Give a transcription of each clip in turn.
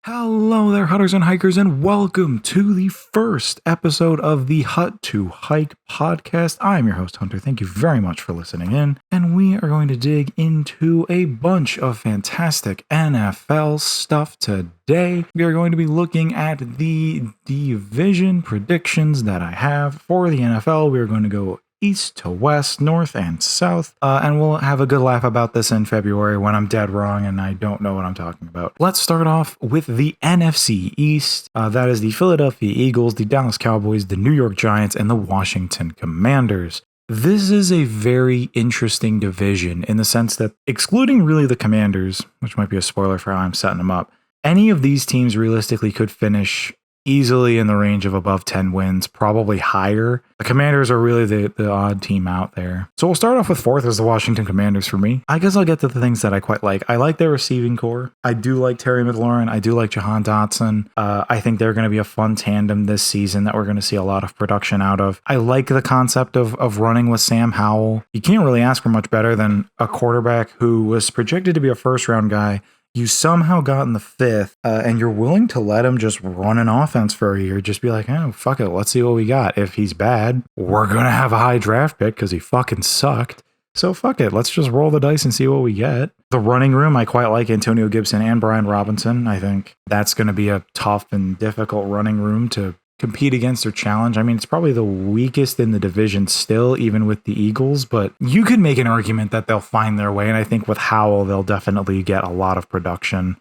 Hello there, hunters and hikers, and welcome to the first episode of the Hut to Hike podcast. I'm your host, Hunter. Thank you very much for listening in. And we are going to dig into a bunch of fantastic NFL stuff today. We are going to be looking at the division predictions that I have for the NFL. We are going to go east to west, north and south, and we'll have a good laugh about this in February when I'm dead wrong and I don't know what I'm talking about. Let's start off with the NFC East. That is the Philadelphia Eagles, the Dallas Cowboys, the New York Giants, and the Washington Commanders. This is a very interesting division in the sense that, excluding really the Commanders, which might be a spoiler for how I'm setting them up, any of these teams realistically could finish easily in the range of above 10 wins, probably higher. The Commanders are really the odd team out there. So we'll start off with fourth as the Washington Commanders for me. I guess I'll get to the things that I quite like. I like their receiving core. I do like Terry McLaurin. I do like Jahan Dotson. I think they're going to be a fun tandem this season that we're going to see a lot of production out of. I like the concept of running with Sam Howell. You can't really ask for much better than a quarterback who was projected to be a first-round guy. You somehow got in the fifth, and you're willing to let him just run an offense for a year. Just be like, oh, fuck it. Let's see what we got. If he's bad, we're going to have a high draft pick because he fucking sucked. So fuck it. Let's just roll the dice and see what we get. The running room, I quite like Antonio Gibson and Brian Robinson. I think that's going to be a tough and difficult running room to compete against or challenge. I mean, it's probably the weakest in the division still, even with the Eagles, but you could make an argument that they'll find their way. And I think with Howell, they'll definitely get a lot of production,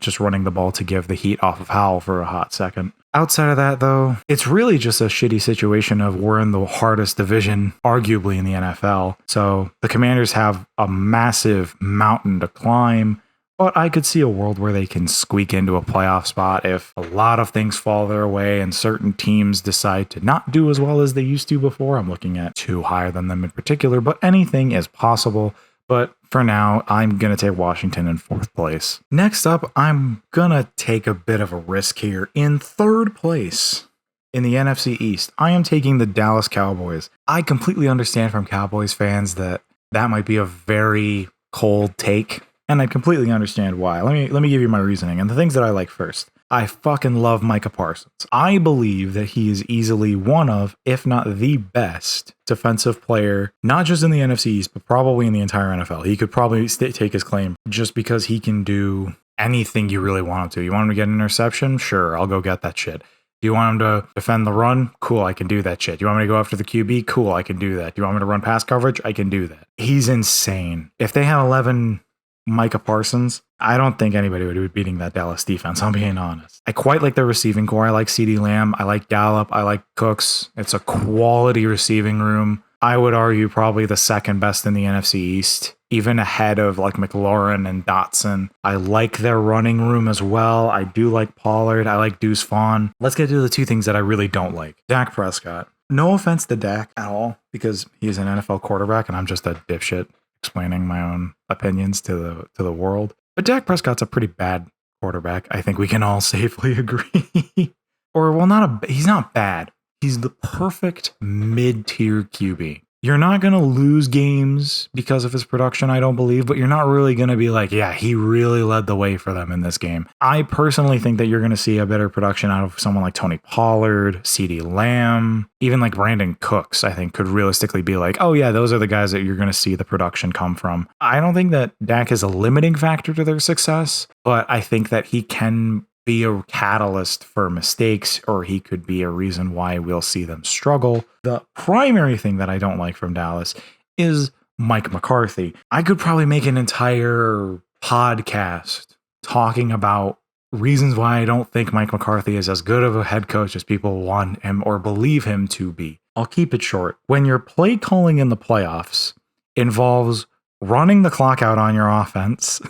just running the ball to give the heat off of Howell for a hot second. Outside of that, though, it's really just a shitty situation of we're in the hardest division, arguably, in the NFL. So the Commanders have a massive mountain to climb. But I could see a world where they can squeak into a playoff spot if a lot of things fall their way and certain teams decide to not do as well as they used to before. I'm looking at two higher than them in particular, but anything is possible. But for now, I'm going to take Washington in fourth place. Next up, I'm going to take a bit of a risk here. In third place in the NFC East, I am taking the Dallas Cowboys. I completely understand from Cowboys fans that might be a very cold take. And I completely understand why. Let me give you my reasoning and the things that I like first. I fucking love Micah Parsons. I believe that he is easily one of, if not the best defensive player, not just in the NFC East, but probably in the entire NFL. He could probably take his claim just because he can do anything you really want him to. You want him to get an interception? Sure, I'll go get that shit. Do you want him to defend the run? Cool, I can do that shit. Do you want me to go after the QB? Cool, I can do that. Do you want me to run pass coverage? I can do that. He's insane. If they had 11 Micah Parsons, I don't think anybody would be beating that Dallas defense, I'm being honest. I quite like their receiving core. I like CeeDee Lamb. I like Gallup. I like Cooks. It's a quality receiving room. I would argue probably the second best in the NFC East, even ahead of like McLaurin and Dotson. I like their running room as well. I do like Pollard. I like Deuce Vaughn. Let's get to the two things that I really don't like. Dak Prescott. No offense to Dak at all, because he's an NFL quarterback and I'm just a dipshit explaining my own opinions to the world. But Dak Prescott's a pretty bad quarterback. I think we can all safely agree. Or, well, he's not bad. He's the perfect mid-tier QB. You're not going to lose games because of his production, I don't believe, but you're not really going to be like, yeah, he really led the way for them in this game. I personally think that you're going to see a better production out of someone like Tony Pollard, CeeDee Lamb, even like Brandon Cooks, I think could realistically be like, oh yeah, those are the guys that you're going to see the production come from. I don't think that Dak is a limiting factor to their success, but I think that he can be a catalyst for mistakes, or he could be a reason why we'll see them struggle. The primary thing that I don't like from Dallas is Mike McCarthy. I could probably make an entire podcast talking about reasons why I don't think Mike McCarthy is as good of a head coach as people want him or believe him to be. I'll keep it short. When your play calling in the playoffs involves running the clock out on your offense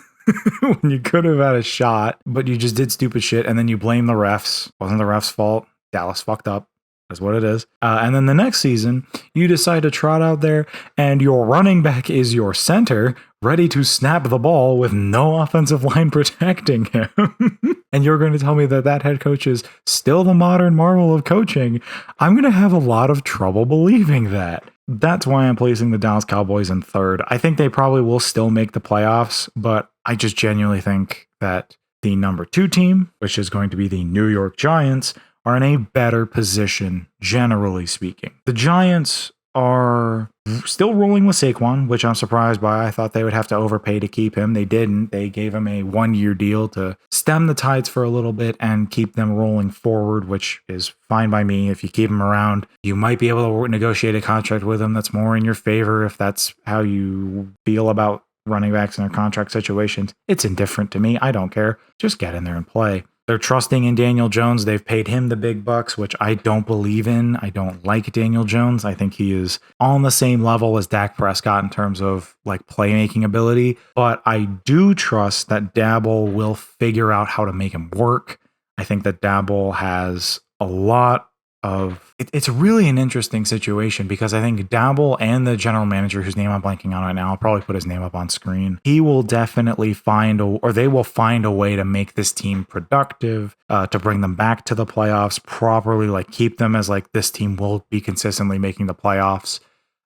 when you could have had a shot, but you just did stupid shit, and then you blame the refs. Wasn't the refs' fault. Dallas fucked up. That's what it is. And then the next season, you decide to trot out there, and your running back is your center, ready to snap the ball with no offensive line protecting him. And you're going to tell me that head coach is still the modern marvel of coaching. I'm going to have a lot of trouble believing that. That's why I'm placing the Dallas Cowboys in third. I think they probably will still make the playoffs, but I just genuinely think that The number 2 team, which is going to be the New York Giants, are in a better position, generally speaking. The Giants are still rolling with Saquon, which I'm surprised by. I thought they would have to overpay to keep him. They didn't. They gave him a 1-year deal to stem the tides for a little bit and keep them rolling forward, which is fine by me. If you keep him around, you might be able to negotiate a contract with him that's more in your favor if that's how you feel about running backs in their contract situations. It's indifferent to me. I don't care. Just get in there and play. They're trusting in Daniel Jones. They've paid him the big bucks, which I don't believe in. I don't like Daniel Jones. I think he is on the same level as Dak Prescott in terms of like playmaking ability. But I do trust that Dabble will figure out how to make him work. I think that Dabble has a lot of it's really an interesting situation because I think Dabble and the general manager, whose name I'm blanking on right now, I'll probably put his name up on screen. He will definitely they will find a way to make this team productive, to bring them back to the playoffs properly, like keep them as like this team will be consistently making the playoffs.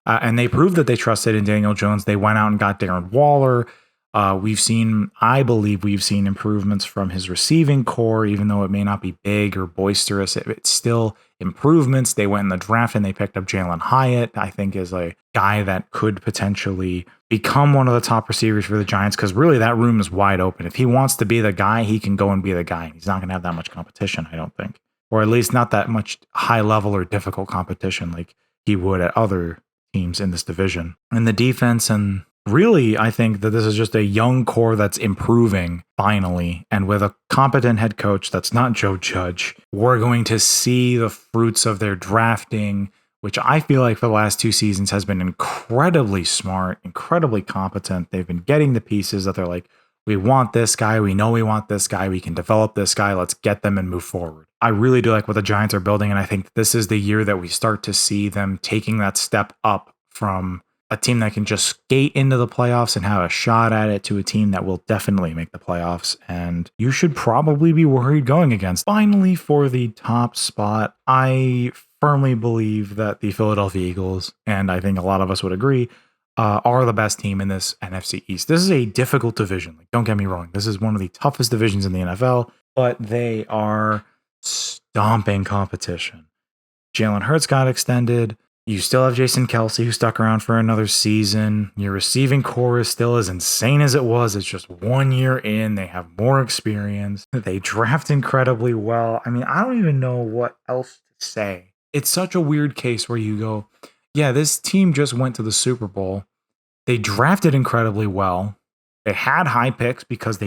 And they proved that they trusted in Daniel Jones. They went out and got Darren Waller. I believe we've seen improvements from his receiving core, even though it may not be big or boisterous. It's still improvements. They went in the draft and they picked up Jalen Hyatt, I think is a guy that could potentially become one of the top receivers for the Giants because really that room is wide open. If he wants to be the guy, he can go and be the guy. He's not going to have that much competition, I don't think, or at least not that much high level or difficult competition like he would at other teams in this division. And the defense and really, I think that this is just a young core that's improving finally. And with a competent head coach that's not Joe Judge, we're going to see the fruits of their drafting, which I feel like for the last 2 seasons has been incredibly smart, incredibly competent. They've been getting the pieces that they're like, we want this guy. We know we want this guy. We can develop this guy. Let's get them and move forward. I really do like what the Giants are building. And I think this is the year that we start to see them taking that step up from a team that can just skate into the playoffs and have a shot at it to a team that will definitely make the playoffs. And you should probably be worried going against. Finally, for the top spot, I firmly believe that the Philadelphia Eagles, and I think a lot of us would agree, are the best team in this NFC East. This is a difficult division. Like, don't get me wrong. This is one of the toughest divisions in the NFL, but they are stomping competition. Jalen Hurts got extended. You still have Jason Kelce, who stuck around for another season. Your receiving core is still as insane as it was. It's just 1 year in. They have more experience. They draft incredibly well. I mean, I don't even know what else to say. It's such a weird case where you go, yeah, this team just went to the Super Bowl. They drafted incredibly well. They had high picks because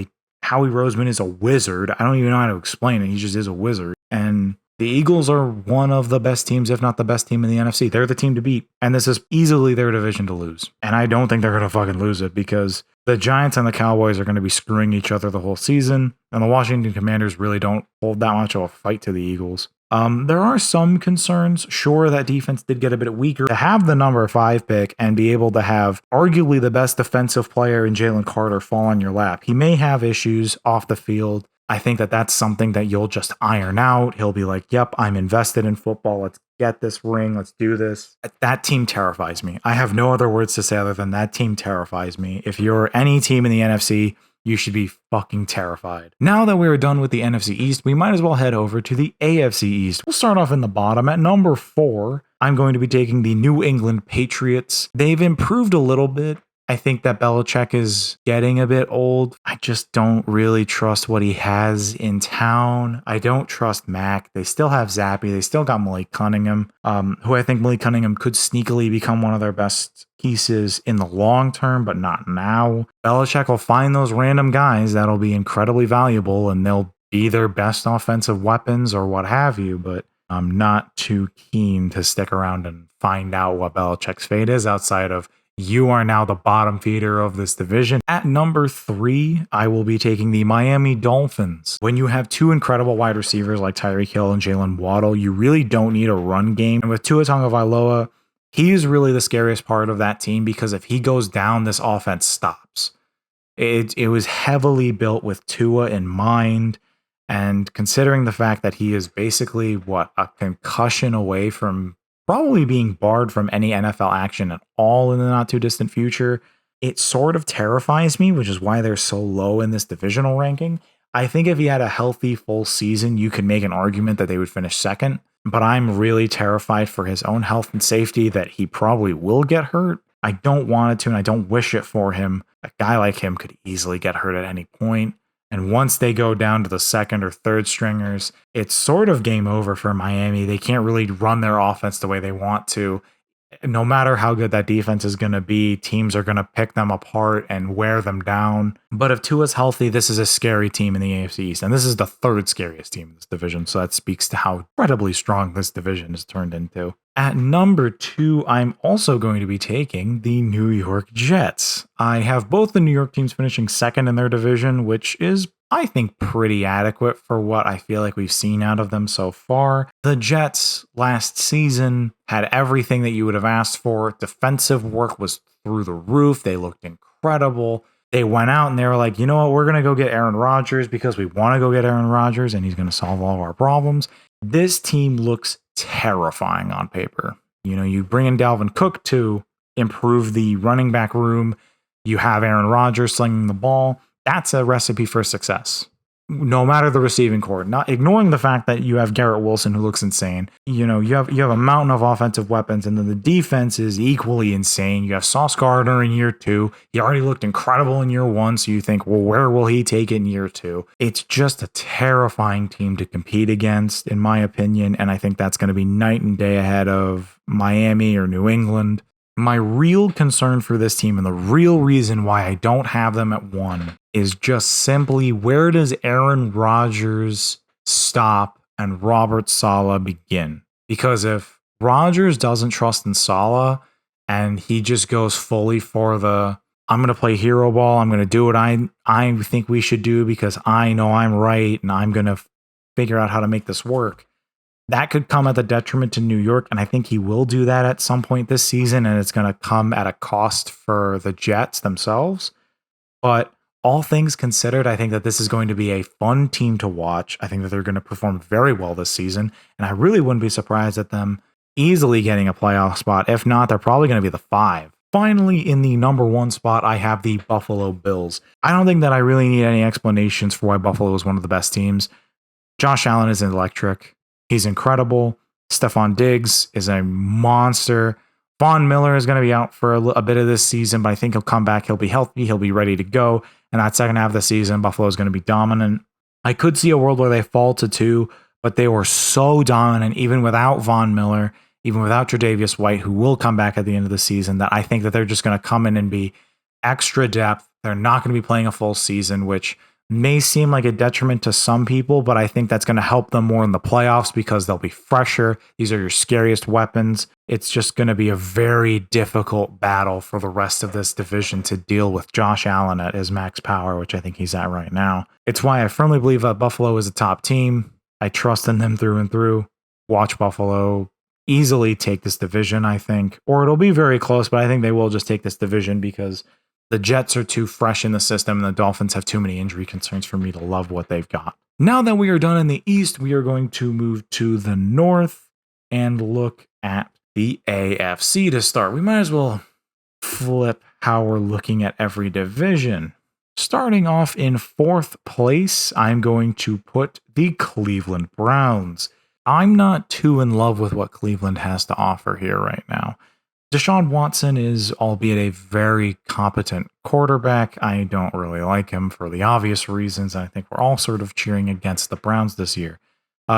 Howie Roseman is a wizard. I don't even know how to explain it. He just is a wizard. And the Eagles are one of the best teams, if not the best team in the NFC. They're the team to beat. And this is easily their division to lose. And I don't think they're going to fucking lose it because the Giants and the Cowboys are going to be screwing each other the whole season. And the Washington Commanders really don't hold that much of a fight to the Eagles. There are some concerns. Sure, that defense did get a bit weaker. To have the number 5 pick and be able to have arguably the best defensive player in Jalen Carter fall on your lap. He may have issues off the field. I think that that's something that you'll just iron out. He'll be like, yep, I'm invested in football. Let's get this ring. Let's do this. That team terrifies me. I have no other words to say other than that team terrifies me. If you're any team in the NFC, you should be fucking terrified. Now that we're done with the NFC East, we might as well head over to the AFC East. We'll start off in the bottom. At number 4, I'm going to be taking the New England Patriots. They've improved a little bit. I think that Belichick is getting a bit old. I just don't really trust what he has in town. I don't trust Mac. They still have Zappy. They still got Malik Cunningham, who I think Malik Cunningham could sneakily become one of their best pieces in the long term, but not now. Belichick will find those random guys that'll be incredibly valuable, and they'll be their best offensive weapons or what have you, but I'm not too keen to stick around and find out what Belichick's fate is outside of you are now the bottom feeder of this division. At number 3, I will be taking the Miami Dolphins. When you have 2 incredible wide receivers like Tyreek Hill and Jalen Waddle, you really don't need a run game. And with Tua Tagovailoa, he is really the scariest part of that team because if he goes down, this offense stops. It was heavily built with Tua in mind. And considering the fact that he is basically, a concussion away from probably being barred from any NFL action at all in the not too distant future, it sort of terrifies me, which is why they're so low in this divisional ranking. I think if he had a healthy full season, you could make an argument that they would finish second. But I'm really terrified for his own health and safety that he probably will get hurt. I don't want it to, and I don't wish it for him. A guy like him could easily get hurt at any point. And once they go down to the second or third stringers, it's sort of game over for Miami. They can't really run their offense the way they want to. No matter how good that defense is going to be, teams are going to pick them apart and wear them down. But if Tua's healthy, this is a scary team in the AFC East. And this is the third scariest team in this division. So that speaks to how incredibly strong this division has turned into. At number 2, I'm also going to be taking the New York Jets. I have both the New York teams finishing second in their division, which is, I think, pretty adequate for what I feel like we've seen out of them so far. The Jets last season had everything that you would have asked for. Defensive work was through the roof. They looked incredible. They went out and they were like, you know what, we're going to go get Aaron Rodgers because we want to go get Aaron Rodgers and he's going to solve all of our problems. This team looks terrifying on paper. You know, you bring in Dalvin Cook to improve the running back room. You have Aaron Rodgers slinging the ball. That's a recipe for success. No matter the receiving core, not ignoring the fact that you have Garrett Wilson who looks insane. You know, you have a mountain of offensive weapons, and then the defense is equally insane. You have Sauce Gardner in year 2. He already looked incredible in year 1, so you think, well, where will he take it in year 2? It's just a terrifying team to compete against, in my opinion, and I think that's going to be night and day ahead of Miami or New England. My real concern for this team and the real reason why I don't have them at 1 is just simply, where does Aaron Rodgers stop and Robert Saleh begin? Because if Rodgers doesn't trust in Saleh and he just goes fully for the, I'm going to play hero ball, I'm going to do what I think we should do because I know I'm right and I'm going to figure out how to make this work, that could come at the detriment to New York, and I think he will do that at some point this season, and it's going to come at a cost for the Jets themselves. But all things considered, I think that this is going to be a fun team to watch. I think that they're going to perform very well this season, and I really wouldn't be surprised at them easily getting a playoff spot. If not, they're probably going to be the 5. Finally, in the number 1 spot, I have the Buffalo Bills. I don't think that I really need any explanations for why Buffalo is one of the best teams. Josh Allen is electric. He's incredible. Stephon Diggs is a monster. Von Miller is going to be out for a bit of this season, but I think he'll come back. He'll be healthy. He'll be ready to go. And that second half of the season, Buffalo is going to be dominant. I could see a world where they fall to 2, but they were so dominant, even without Von Miller, even without Tre'Davious White, who will come back at the end of the season, that I think that they're just going to come in and be extra depth. They're not going to be playing a full season, which may seem like a detriment to some people, but I think that's going to help them more in the playoffs because they'll be fresher. These are your scariest weapons. It's just going to be a very difficult battle for the rest of this division to deal with Josh Allen at his max power, which I think he's at right now. It's why I firmly believe that Buffalo is a top team. I trust in them through and through. Watch Buffalo easily take this division, I think, or it'll be very close, but I think they will just take this division because the Jets are too fresh in the system and the Dolphins have too many injury concerns for me to love what they've got. Now that we are done in the East, we are going to move to the North and look at the AFC to start. We might as well flip how we're looking at every division. Starting off in 4th place, I'm going to put the Cleveland Browns. I'm not too in love with what Cleveland has to offer here right now. Deshaun Watson is, albeit a very competent quarterback. I don't really like him for the obvious reasons. I think we're all sort of cheering against the Browns this year.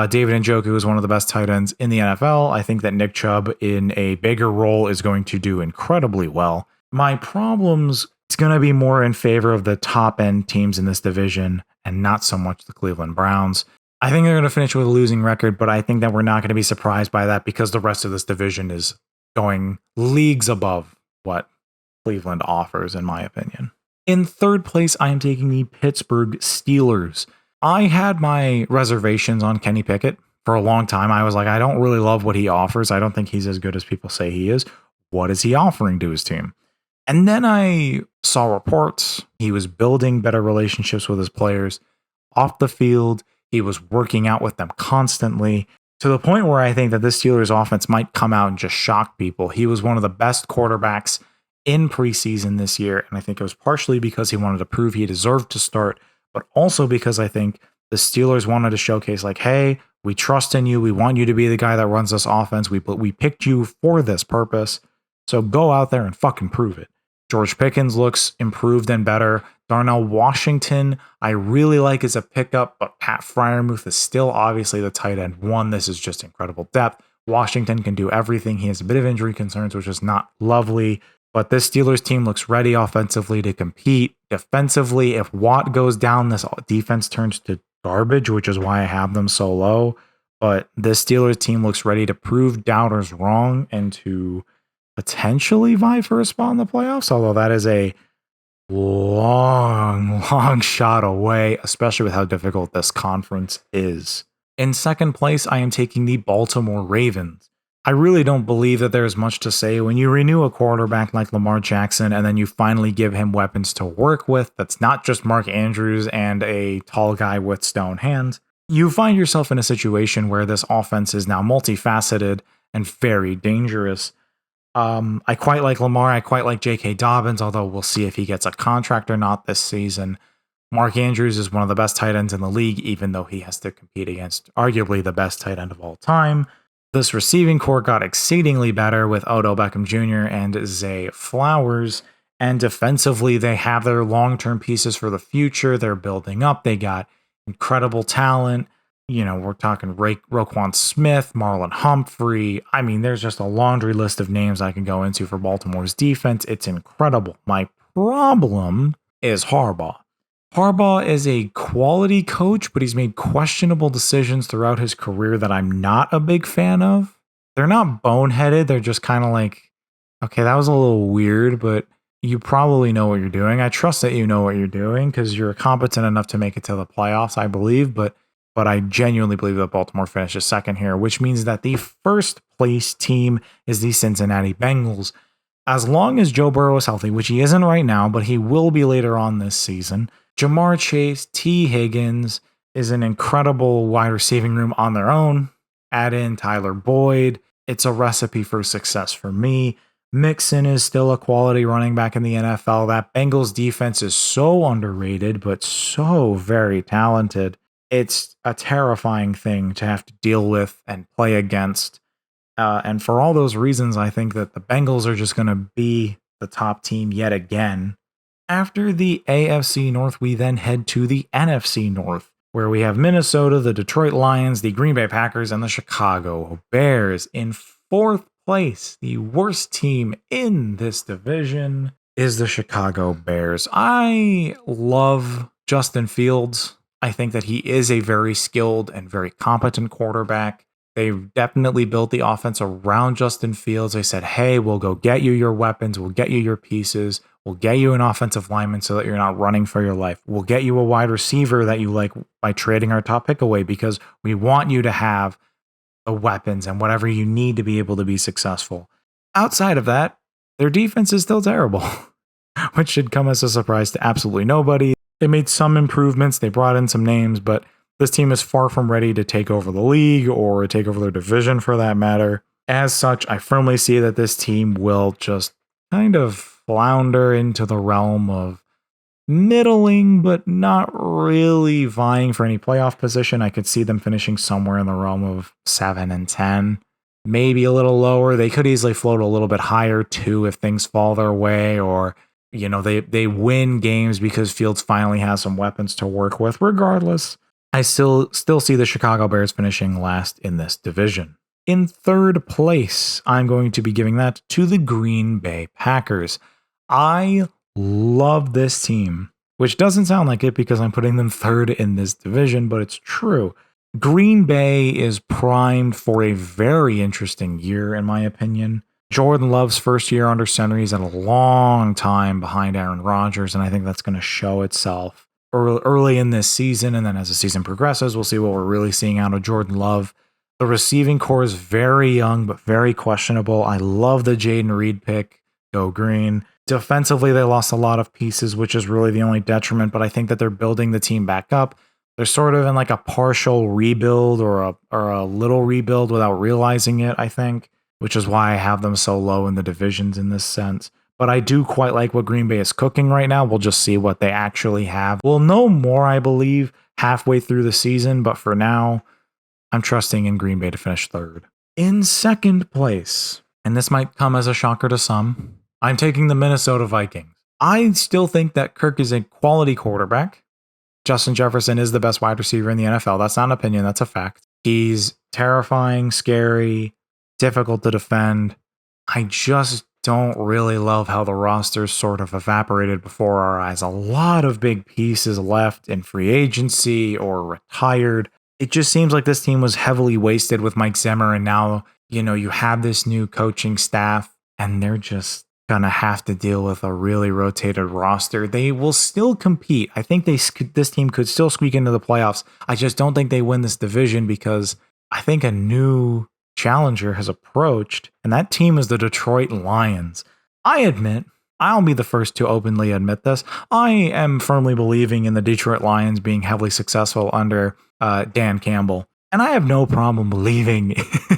David Njoku is one of the best tight ends in the NFL. I think that Nick Chubb in a bigger role is going to do incredibly well. My problems, it's going to be more in favor of the top end teams in this division and not so much the Cleveland Browns. I think they're going to finish with a losing record, but I think that we're not going to be surprised by that because the rest of this division is going leagues above what Cleveland offers, in my opinion. In 3rd place, I am taking the Pittsburgh Steelers. I had my reservations on Kenny Pickett for a long time. I was like, I don't really love what he offers. I don't think he's as good as people say he is. What is he offering to his team? And then I saw reports. He was building better relationships with his players off the field. He was working out with them constantly, to the point where I think that this Steelers offense might come out and just shock people. He was one of the best quarterbacks in preseason this year, and I think it was partially because he wanted to prove he deserved to start, but also because I think the Steelers wanted to showcase like, hey, we trust in you. We want you to be the guy that runs this offense. We picked you for this purpose. So go out there and fucking prove it. George Pickens looks improved and better. Darnell Washington, I really like as a pickup, but Pat Freiermuth is still obviously the tight end one. This is just incredible depth. Washington can do everything. He has a bit of injury concerns, which is not lovely. But this Steelers team looks ready offensively to compete. Defensively, if Watt goes down, this defense turns to garbage, which is why I have them so low. But this Steelers team looks ready to prove doubters wrong and to potentially vie for a spot in the playoffs, although that is a long shot away, especially with how difficult this conference is. In second place, I am taking the Baltimore Ravens. I really don't believe that there's much to say when you renew a quarterback like Lamar Jackson and then you finally give him weapons to work with. That's not just Mark Andrews and a tall guy with stone hands. You find yourself in a situation where this offense is now multifaceted and very dangerous. I quite like Lamar. I quite like J.K. Dobbins, although we'll see if he gets a contract or not this season. Mark Andrews is one of the best tight ends in the league, even though he has to compete against arguably the best tight end of all time. This receiving core got exceedingly better with Odell Beckham Jr. and Zay Flowers. And defensively, they have their long-term pieces for the future. They're building up. They got incredible talent. You know, we're talking Roquan Smith, Marlon Humphrey. I mean, there's just a laundry list of names I can go into for Baltimore's defense. It's incredible. My problem is Harbaugh. Harbaugh is a quality coach, but he's made questionable decisions throughout his career that I'm not a big fan of. They're not boneheaded. They're just kind of like, okay, that was a little weird, but you probably know what you're doing. I trust that you know what you're doing because you're competent enough to make it to the playoffs, I believe, but I genuinely believe that Baltimore finishes second here, which means that the first place team is the Cincinnati Bengals. As long as Joe Burrow is healthy, which he isn't right now, but he will be later on this season, Jamar Chase, T. Higgins is an incredible wide receiving room on their own. Add in Tyler Boyd. It's a recipe for success for me. Mixon is still a quality running back in the NFL. That Bengals defense is so underrated, but so very talented. It's a terrifying thing to have to deal with and play against. And for all those reasons, I think that the Bengals are just going to be the top team yet again. After the AFC North, we then head to the NFC North, where we have Minnesota, the Detroit Lions, the Green Bay Packers, and the Chicago Bears. In fourth place, the worst team in this division is the Chicago Bears. I love Justin Fields. I think that he is a very skilled and very competent quarterback. They've definitely built the offense around Justin Fields. They said, hey, we'll go get you your weapons. We'll get you your pieces. We'll get you an offensive lineman so that you're not running for your life. We'll get you a wide receiver that you like by trading our top pick away because we want you to have the weapons and whatever you need to be able to be successful. Outside of that, their defense is still terrible, which should come as a surprise to absolutely nobody. They made some improvements. They brought in some names, but this team is far from ready to take over the league or take over their division for that matter. As such, I firmly see that this team will just kind of flounder into the realm of middling, but not really vying for any playoff position. I could see them finishing somewhere in the realm of 7-10, maybe a little lower. They could easily float a little bit higher too if things fall their way, or you know, they win games because Fields finally has some weapons to work with. Regardless, I still see the Chicago Bears finishing last in this division. In third place, I'm going to be giving that to the Green Bay Packers. I love this team, which doesn't sound like it because I'm putting them third in this division, but it's true. Green Bay is primed for a very interesting year, in my opinion. Jordan Love's first year under center. He's had a long time behind Aaron Rodgers, and I think that's going to show itself early in this season. And then as the season progresses, we'll see what we're really seeing out of Jordan Love. The receiving core is very young, but very questionable. I love the Jaden Reed pick. Go Green. Defensively, they lost a lot of pieces, which is really the only detriment, but I think that they're building the team back up. They're sort of in like a partial rebuild or a little rebuild without realizing it, I think, which is why I have them so low in the divisions in this sense. but I do quite like what Green Bay is cooking right now. We'll just see what they actually have. We'll know more, I believe, halfway through the season, but for now, I'm trusting in Green Bay to finish third. In second place, and this might come as a shocker to some, I'm taking the Minnesota Vikings. I still think that Kirk is a quality quarterback. Justin Jefferson is the best wide receiver in the NFL. That's not an opinion, that's a fact. He's terrifying, scary, difficult to defend. I just don't really love how the roster's sort of evaporated before our eyes. A lot of big pieces left in free agency or retired. It just seems like this team was heavily wasted with Mike Zimmer, and now, you have this new coaching staff, and they're just gonna have to deal with a really rotated roster. They will still compete. I think this team could still squeak into the playoffs. I just don't think they win this division because I think a new challenger has approached, and that team is the Detroit Lions. I admit, I'll be the first to openly admit this, I am firmly believing in the Detroit Lions being heavily successful under Dan Campbell. And I have no problem believing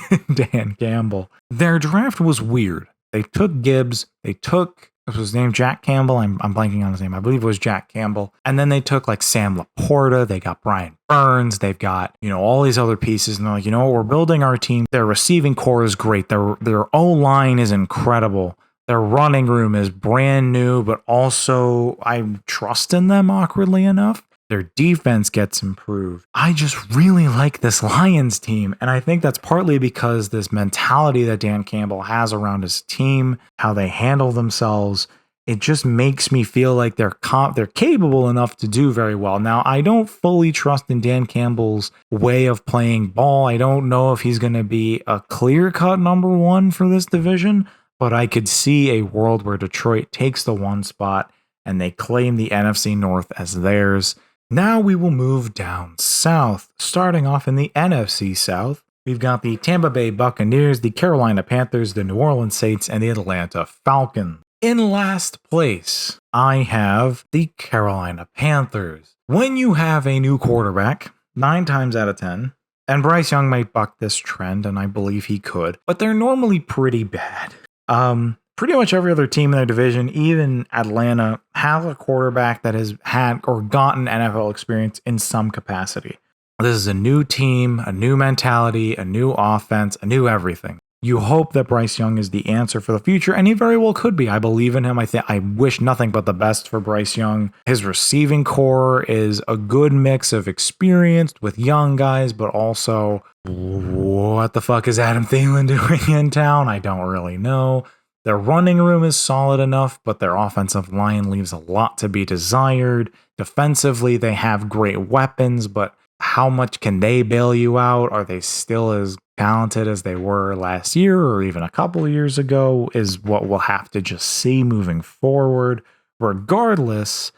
in Dan Campbell. Their draft was weird. They took Gibbs. They took, what was his name, Jack Campbell. I'm blanking on his name. I believe it was Jack Campbell. And then they took like Sam Laporta. They got Brian Burns. They've got, all these other pieces. And they're like, we're building our team. Their receiving core is great. Their O-line is incredible. Their running room is brand new, but also I trust in them awkwardly enough. Their defense gets improved. I just really like this Lions team. And I think that's partly because this mentality that Dan Campbell has around his team, how they handle themselves, it just makes me feel like they're capable enough to do very well. Now, I don't fully trust in Dan Campbell's way of playing ball. I don't know if he's going to be a clear-cut number one for this division, but I could see a world where Detroit takes the one spot and they claim the NFC North as theirs. Now we will move down south. Starting off in the NFC South, we've got the Tampa Bay Buccaneers, the Carolina Panthers, the New Orleans Saints, and the Atlanta Falcons. In last place, I have the Carolina Panthers. When you have a new quarterback, 9 times out of 10, and Bryce Young might buck this trend, and I believe he could, but they're normally pretty bad. Pretty much every other team in their division, even Atlanta, has a quarterback that has had or gotten NFL experience in some capacity. This is a new team, a new mentality, a new offense, a new everything. You hope that Bryce Young is the answer for the future, and he very well could be. I believe in him. I wish nothing but the best for Bryce Young. His receiving core is a good mix of experienced with young guys, but also, what the fuck is Adam Thielen doing in town? I don't really know. Their running room is solid enough, but their offensive line leaves a lot to be desired. Defensively, they have great weapons, but how much can they bail you out? Are they still as talented as they were last year or even a couple of years ago? Is what we'll have to just see moving forward. Regardless,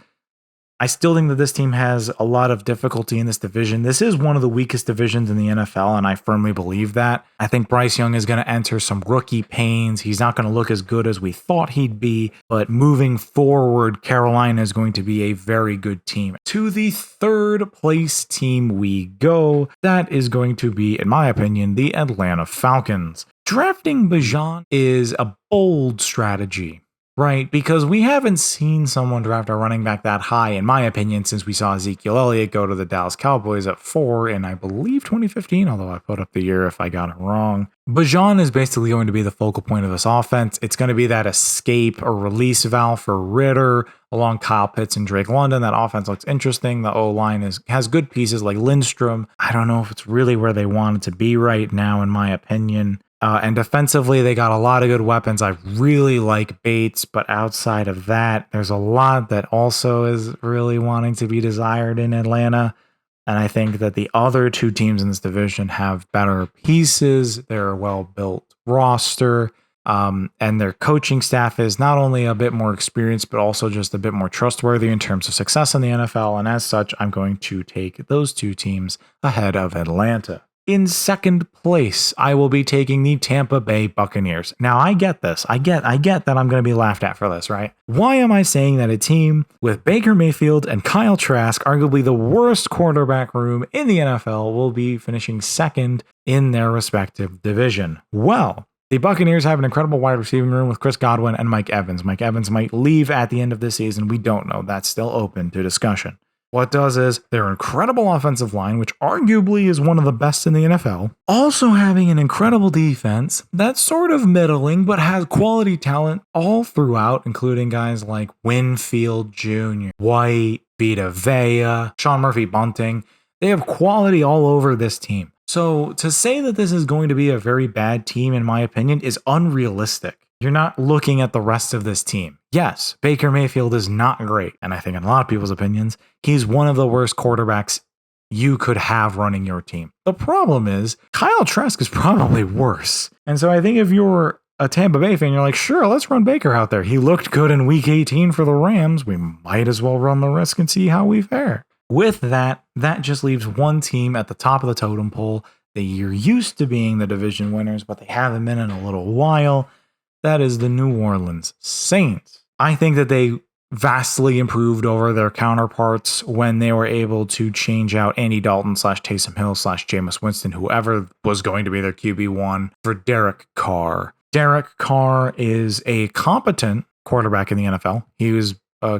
I still think that this team has a lot of difficulty in this division. This is one of the weakest divisions in the NFL, and I firmly believe that. I think Bryce Young is going to enter some rookie pains. He's not going to look as good as we thought he'd be, but moving forward, Carolina is going to be a very good team. To the third place team we go. That is going to be, in my opinion, the Atlanta Falcons. Drafting Bijan is a bold strategy. Right, because we haven't seen someone draft a running back that high, in my opinion, since we saw Ezekiel Elliott go to the Dallas Cowboys at 4 in, I believe, 2015, although I put up the year if I got it wrong. Bijan is basically going to be the focal point of this offense. It's going to be that escape or release valve for Ritter along Kyle Pitts and Drake London. That offense looks interesting. The O-line has good pieces like Lindstrom. I don't know if it's really where they want it to be right now, in my opinion. And defensively, they got a lot of good weapons. I really like Bates, but outside of that, there's a lot that also is really wanting to be desired in Atlanta. And I think that the other two teams in this division have better pieces. They're a well-built roster. And their coaching staff is not only a bit more experienced, but also just a bit more trustworthy in terms of success in the NFL. And as such, I'm going to take those two teams ahead of Atlanta. In second place, I will be taking the Tampa Bay Buccaneers. Now, I get this. I get that I'm going to be laughed at for this, right? Why am I saying that a team with Baker Mayfield and Kyle Trask, arguably the worst quarterback room in the NFL, will be finishing second in their respective division? Well, The Buccaneers have an incredible wide receiving room with Chris Godwin and Mike Evans. Mike Evans might leave at the end of this season. We don't know. That's still open to discussion. What it does is their incredible offensive line, which arguably is one of the best in the NFL, also having an incredible defense that's sort of middling, but has quality talent all throughout, including guys like Winfield Jr., White, Vita Vea, Sean Murphy-Bunting. They have quality all over this team. So to say that this is going to be a very bad team, in my opinion, is unrealistic. You're not looking at the rest of this team. Yes, Baker Mayfield is not great. And I think in a lot of people's opinions, he's one of the worst quarterbacks you could have running your team. The problem is Kyle Trask is probably worse. And so I think if you're a Tampa Bay fan, you're like, sure, let's run Baker out there. He looked good in week 18 for the Rams. We might as well run the risk and see how we fare. With that just leaves one team at the top of the totem pole. You're used to being the division winners, but they haven't been in a little while. That is the New Orleans Saints. I think that they vastly improved over their counterparts when they were able to change out Andy Dalton / Taysom Hill / Jameis Winston, whoever was going to be their QB1, for Derek Carr. Derek Carr is a competent quarterback in the NFL. He was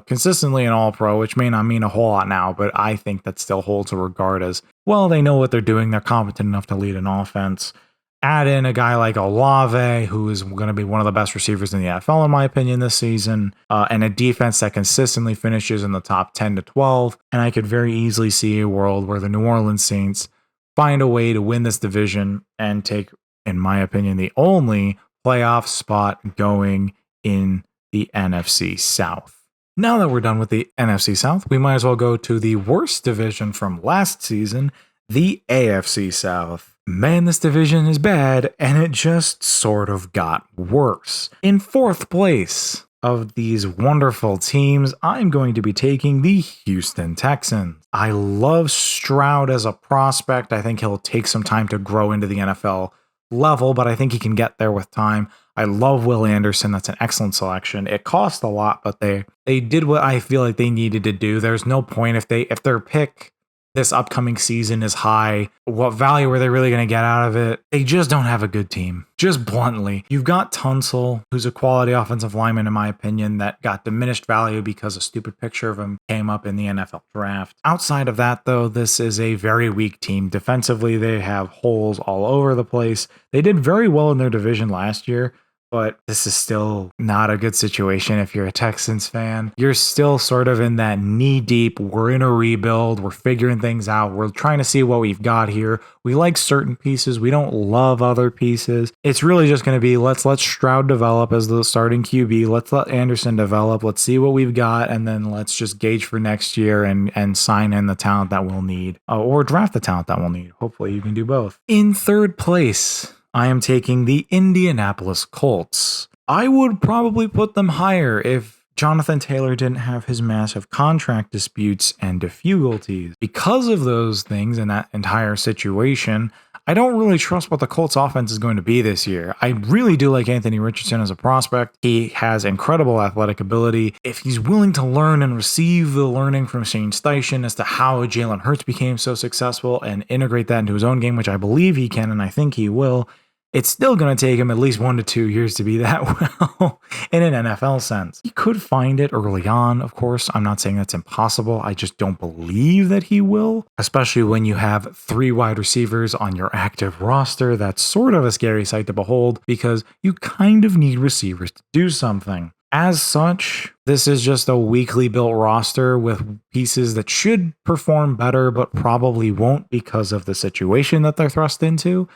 consistently an all-pro, which may not mean a whole lot now, but I think that still holds a regard as, well, they know what they're doing. They're competent enough to lead an offense. Add in a guy like Olave, who is going to be one of the best receivers in the NFL, in my opinion, this season, and a defense that consistently finishes in the top 10 to 12. And I could very easily see a world where the New Orleans Saints find a way to win this division and take, in my opinion, the only playoff spot going in the NFC South. Now that we're done with the NFC South, we might as well go to the worst division from last season, the AFC South. Man, this division is bad, and it just sort of got worse. In fourth place of these wonderful teams, I'm going to be taking the Houston Texans. I love Stroud as a prospect. I think he'll take some time to grow into the NFL level, but I think he can get there with time. I love Will Anderson. That's an excellent selection. It cost a lot, but they did what I feel like they needed to do. There's no point if their pick this upcoming season is high, what value are they really going to get out of it? They just don't have a good team. Just bluntly. You've got Tunsil, who's a quality offensive lineman, in my opinion, that got diminished value because a stupid picture of him came up in the NFL draft. Outside of that, though, this is a very weak team. Defensively, they have holes all over the place. They did very well in their division last year, but this is still not a good situation if you're a Texans fan. You're still sort of in that knee deep, we're in a rebuild, we're figuring things out, we're trying to see what we've got here. We like certain pieces, we don't love other pieces. It's really just going to be, let's let Stroud develop as the starting QB, let's let Anderson develop, let's see what we've got, and then let's just gauge for next year and sign in the talent that we'll need, or draft the talent that we'll need. Hopefully you can do both. In third place, I am taking the Indianapolis Colts. I would probably put them higher if Jonathan Taylor didn't have his massive contract disputes and difficulties. Because of those things and that entire situation, I don't really trust what the Colts offense is going to be this year. I really do like Anthony Richardson as a prospect. He has incredible athletic ability. If he's willing to learn and receive the learning from Shane Steichen as to how Jalen Hurts became so successful and integrate that into his own game, which I believe he can and I think he will, it's still going to take him at least 1 to 2 years to be that well in an NFL sense. He could find it early on, of course. I'm not saying that's impossible. I just don't believe that he will, especially when you have 3 wide receivers on your active roster. That's sort of a scary sight to behold because you kind of need receivers to do something. As such, this is just a weakly built roster with pieces that should perform better, but probably won't because of the situation that they're thrust into.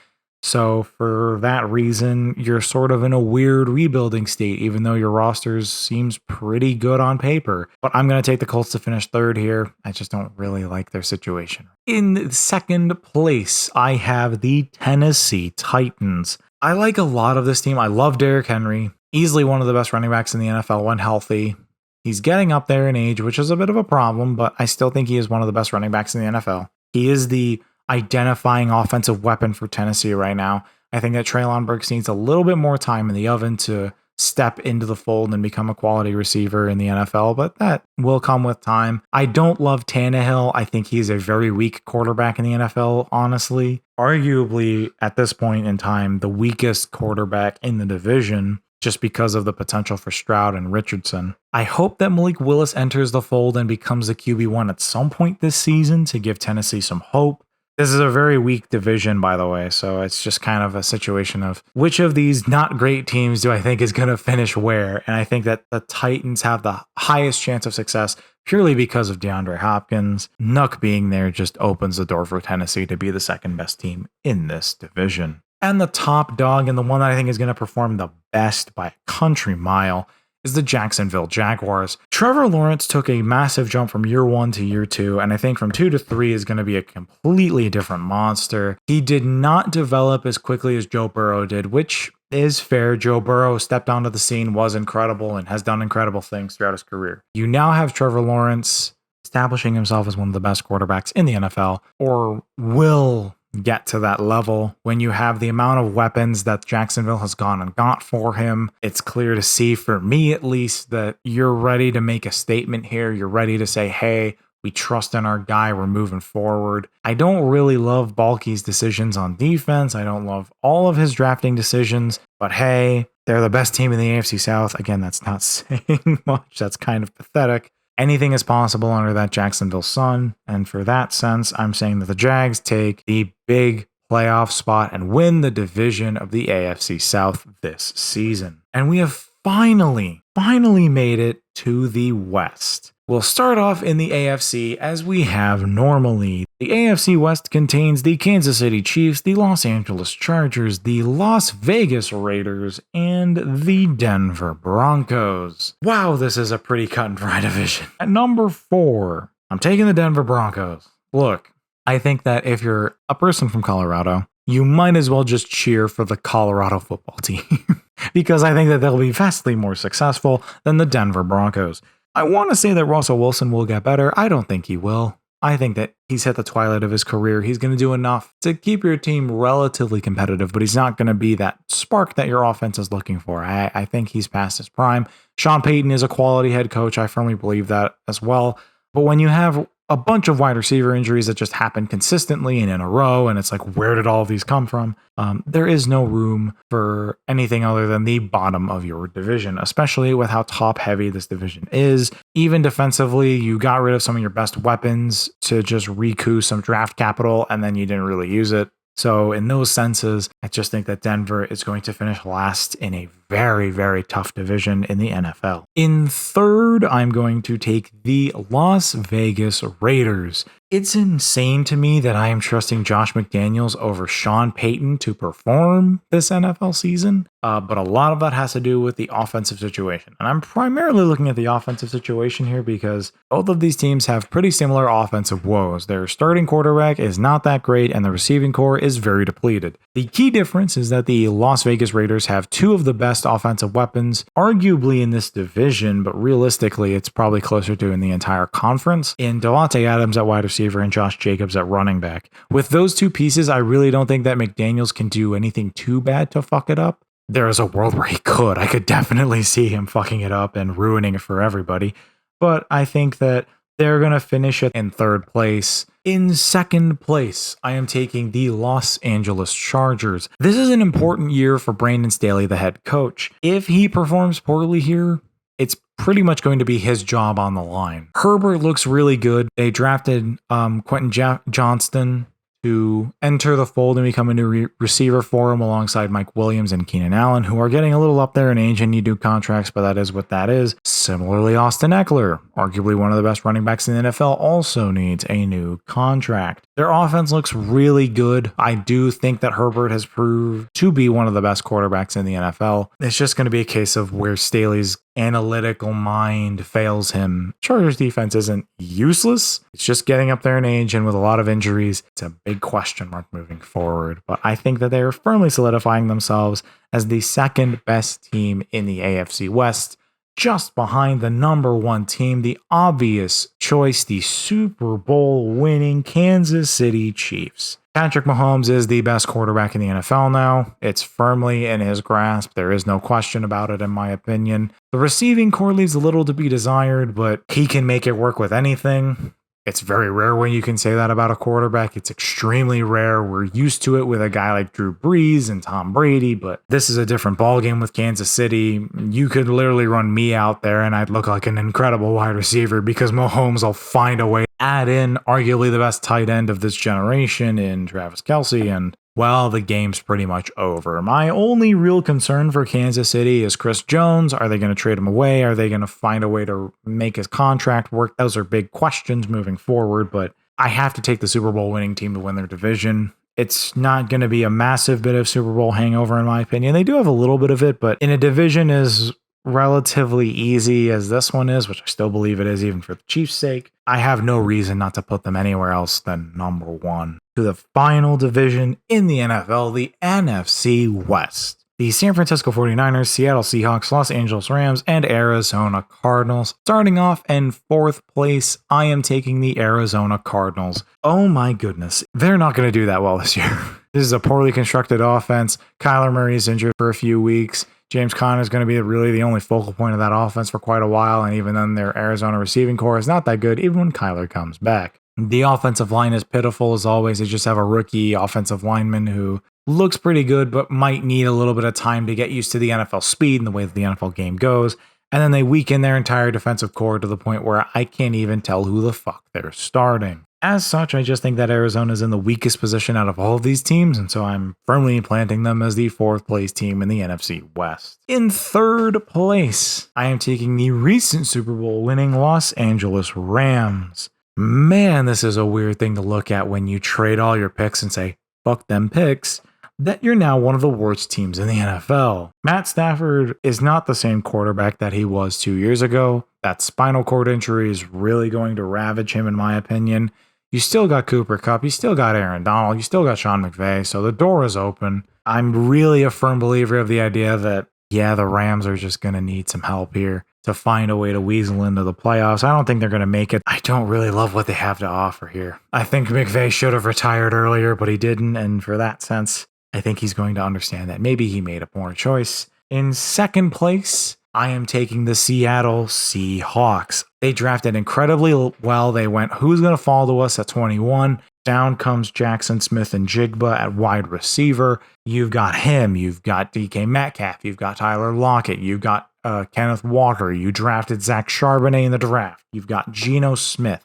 So for that reason, you're sort of in a weird rebuilding state, even though your roster seems pretty good on paper. But I'm going to take the Colts to finish third here. I just don't really like their situation. In second place, I have the Tennessee Titans. I like a lot of this team. I love Derrick Henry. Easily one of the best running backs in the NFL when healthy. He's getting up there in age, which is a bit of a problem, but I still think he is one of the best running backs in the NFL. He is the identifying offensive weapon for Tennessee right now. I think that Treylon Burks needs a little bit more time in the oven to step into the fold and become a quality receiver in the NFL, but that will come with time. I don't love Tannehill. I think he's a very weak quarterback in the NFL, honestly. Arguably, at this point in time, the weakest quarterback in the division, just because of the potential for Stroud and Richardson. I hope that Malik Willis enters the fold and becomes the QB1 at some point this season to give Tennessee some hope. This is a very weak division, by the way, so it's just kind of a situation of which of these not great teams do I think is going to finish where? And I think that the Titans have the highest chance of success purely because of DeAndre Hopkins. Nuck being there just opens the door for Tennessee to be the second best team in this division. And the top dog, and the one that I think is going to perform the best by a country mile, is the Jacksonville Jaguars. Trevor Lawrence took a massive jump from year 1 to year 2, and I think from 2 to 3 is going to be a completely different monster. He did not develop as quickly as Joe Burrow did, which is fair. Joe Burrow stepped onto the scene, was incredible, and has done incredible things throughout his career. You now have Trevor Lawrence establishing himself as one of the best quarterbacks in the NFL, or will get to that level. When you have the amount of weapons that Jacksonville has gone and got for him, it's clear to see, for me at least, that you're ready to make a statement here. You're ready to say, hey, we trust in our guy, we're moving forward. I don't really love Balky's decisions on defense. I don't love all of his drafting decisions, but hey, they're the best team in the AFC South. Again, that's not saying much. That's kind of pathetic. Anything is possible under that Jacksonville sun. And for that sense, I'm saying that the Jags take the big playoff spot and win the division of the AFC South this season. And we have finally made it to the West. We'll start off in the AFC as we have normally. The AFC West contains the Kansas City Chiefs, the Los Angeles Chargers, the Las Vegas Raiders, and the Denver Broncos. Wow, this is a pretty cut and dry division. At number 4, I'm taking the Denver Broncos. Look, I think that if you're a person from Colorado, you might as well just cheer for the Colorado football team because I think that they'll be vastly more successful than the Denver Broncos. I want to say that Russell Wilson will get better. I don't think he will. I think that he's hit the twilight of his career. He's going to do enough to keep your team relatively competitive, but he's not going to be that spark that your offense is looking for. I think he's past his prime. Sean Payton is a quality head coach. I firmly believe that as well. But when you have a bunch of wide receiver injuries that just happen consistently and in a row, and it's like, where did all of these come from? There is no room for anything other than the bottom of your division, especially with how top heavy this division is. Even defensively, you got rid of some of your best weapons to just recoup some draft capital, and then you didn't really use it. So in those senses, I just think that Denver is going to finish last in a very, very tough division in the NFL. In third, I'm going to take the Las Vegas Raiders. It's insane to me that I am trusting Josh McDaniels over Sean Payton to perform this NFL season, but a lot of that has to do with the offensive situation. And I'm primarily looking at the offensive situation here because both of these teams have pretty similar offensive woes. Their starting quarterback is not that great, and the receiving core is very depleted. The key difference is that the Las Vegas Raiders have two of the best offensive weapons, arguably in this division, but realistically, it's probably closer to in the entire conference, in Davante Adams at wide receiver and Josh Jacobs at running back. With those two pieces, I really don't think that McDaniels can do anything too bad to fuck it up. There is a world where he could. I could definitely see him fucking it up and ruining it for everybody. But I think that they're going to finish it in third place. In second place, I am taking the Los Angeles Chargers. This is an important year for Brandon Staley, the head coach. If he performs poorly here, it's pretty much going to be his job on the line. Herbert looks really good. They drafted Quentin Johnston to enter the fold and become a new receiver for him alongside Mike Williams and Keenan Allen, who are getting a little up there in age and need new contracts, but that is what that is. Similarly, Austin Eckler, arguably one of the best running backs in the NFL, also needs a new contract. Their offense looks really good. I do think that Herbert has proved to be one of the best quarterbacks in the NFL. It's just going to be a case of where Staley's analytical mind fails him. Chargers defense isn't useless. It's just getting up there in age, and with a lot of injuries, it's a big question mark moving forward. But I think that they are firmly solidifying themselves as the second best team in the AFC West, just behind the number one team, the obvious choice, the Super Bowl winning Kansas City Chiefs. Patrick Mahomes is the best quarterback in the NFL now. It's firmly in his grasp. There is no question about it, in my opinion. The receiving core leaves a little to be desired, but he can make it work with anything. It's very rare when you can say that about a quarterback. It's extremely rare. We're used to it with a guy like Drew Brees and Tom Brady, but this is a different ballgame with Kansas City. You could literally run me out there and I'd look like an incredible wide receiver because Mahomes will find a way to add in arguably the best tight end of this generation in Travis Kelce, and well, the game's pretty much over. My only real concern for Kansas City is Chris Jones. Are they going to trade him away? Are they going to find a way to make his contract work? Those are big questions moving forward, but I have to take the Super Bowl winning team to win their division. It's not going to be a massive bit of Super Bowl hangover, in my opinion. They do have a little bit of it, but in a division as relatively easy as this one is, which I still believe it is, even for the Chiefs' sake, I have no reason not to put them anywhere else than number one. To the final division in the NFL, the NFC West. The San Francisco 49ers, Seattle Seahawks, Los Angeles Rams, and Arizona Cardinals. Starting off in fourth place, I am taking the Arizona Cardinals. Oh my goodness, they're not going to do that well this year. This is a poorly constructed offense. Kyler Murray is injured for a few weeks. James Conner is going to be really the only focal point of that offense for quite a while, and even then their Arizona receiving core is not that good, even when Kyler comes back. The offensive line is pitiful as always. They just have a rookie offensive lineman who looks pretty good, but might need a little bit of time to get used to the NFL speed and the way that the NFL game goes. And then they weaken their entire defensive core to the point where I can't even tell who the fuck they're starting. As such, I just think that Arizona is in the weakest position out of all of these teams, and so I'm firmly planting them as the fourth place team in the NFC West. In third place, I am taking the recent Super Bowl winning Los Angeles Rams. Man, this is a weird thing to look at when you trade all your picks and say, fuck them picks, that you're now one of the worst teams in the NFL. Matt Stafford is not the same quarterback that he was 2 years ago. That spinal cord injury is really going to ravage him, in my opinion. You still got Cooper Kupp, you still got Aaron Donald, you still got Sean McVay, so the door is open. I'm really a firm believer of the idea that, yeah, the Rams are just going to need some help here to find a way to weasel into the playoffs. I don't think they're going to make it. I don't really love what they have to offer here. I think McVay should have retired earlier, but he didn't, and for that sense, I think he's going to understand that maybe he made a poor choice. In second place, I am taking the Seattle Seahawks. They drafted incredibly well. They went, who's going to fall to us at 21? Down comes Jackson Smith and Jigba at wide receiver. You've got him. You've got DK Metcalf. You've got Tyler Lockett. You've got Kenneth Walker. You drafted Zach Charbonnet in the draft. You've got Geno Smith.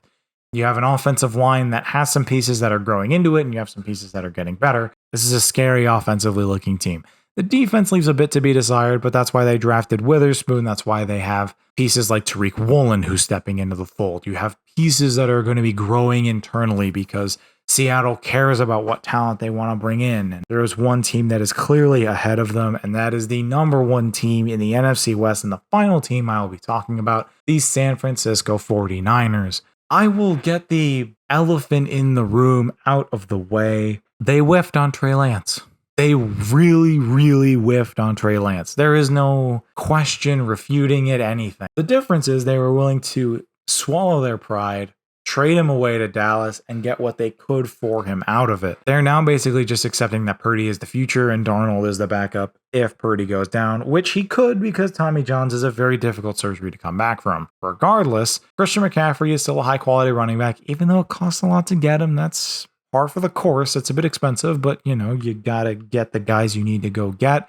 You have an offensive line that has some pieces that are growing into it, and you have some pieces that are getting better. This is a scary offensively looking team. The defense leaves a bit to be desired, but that's why they drafted Witherspoon. That's why they have pieces like Tariq Woolen who's stepping into the fold. You have pieces that are going to be growing internally because Seattle cares about what talent they want to bring in. And there is one team that is clearly ahead of them, and that is the number one team in the NFC West, and the final team I will be talking about, the San Francisco 49ers. I will get the elephant in the room out of the way. They whiffed on Trey Lance. They really, really whiffed on Trey Lance. There is no question refuting it, anything. The difference is they were willing to swallow their pride, trade him away to Dallas, and get what they could for him out of it. They're now basically just accepting that Purdy is the future and Darnold is the backup if Purdy goes down, which he could because Tommy John's is a very difficult surgery to come back from. Regardless, Christian McCaffrey is still a high-quality running back, even though it costs a lot to get him. That's par for the course. It's a bit expensive, but you gotta get the guys you need to go get.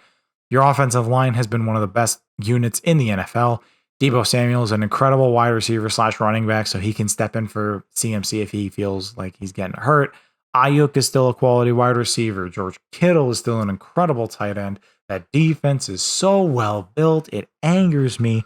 Your offensive line has been one of the best units in the NFL. Deebo Samuel is an incredible wide receiver / running back, so he can step in for CMC if he feels like he's getting hurt. Ayuk is still a quality wide receiver. George Kittle is still an incredible tight end. That defense is so well built. It angers me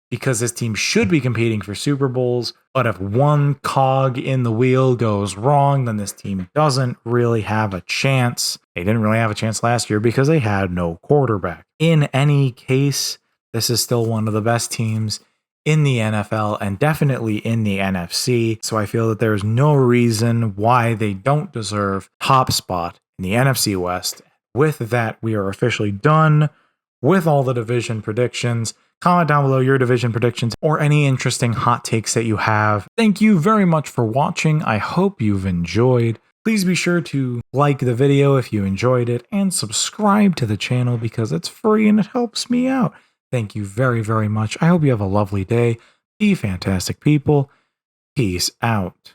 because this team should be competing for Super Bowls, but if one cog in the wheel goes wrong, then this team doesn't really have a chance. They didn't really have a chance last year because they had no quarterback. In any case, this is still one of the best teams in the NFL and definitely in the NFC, so I feel that there's no reason why they don't deserve top spot in the NFC West. With that, we are officially done with all the division predictions. Comment down below your division predictions or any interesting hot takes that you have. Thank you very much for watching. I hope you've enjoyed. Please be sure to like the video if you enjoyed it and subscribe to the channel because it's free and it helps me out. Thank you very, very much. I hope you have a lovely day. Be fantastic people. Peace out.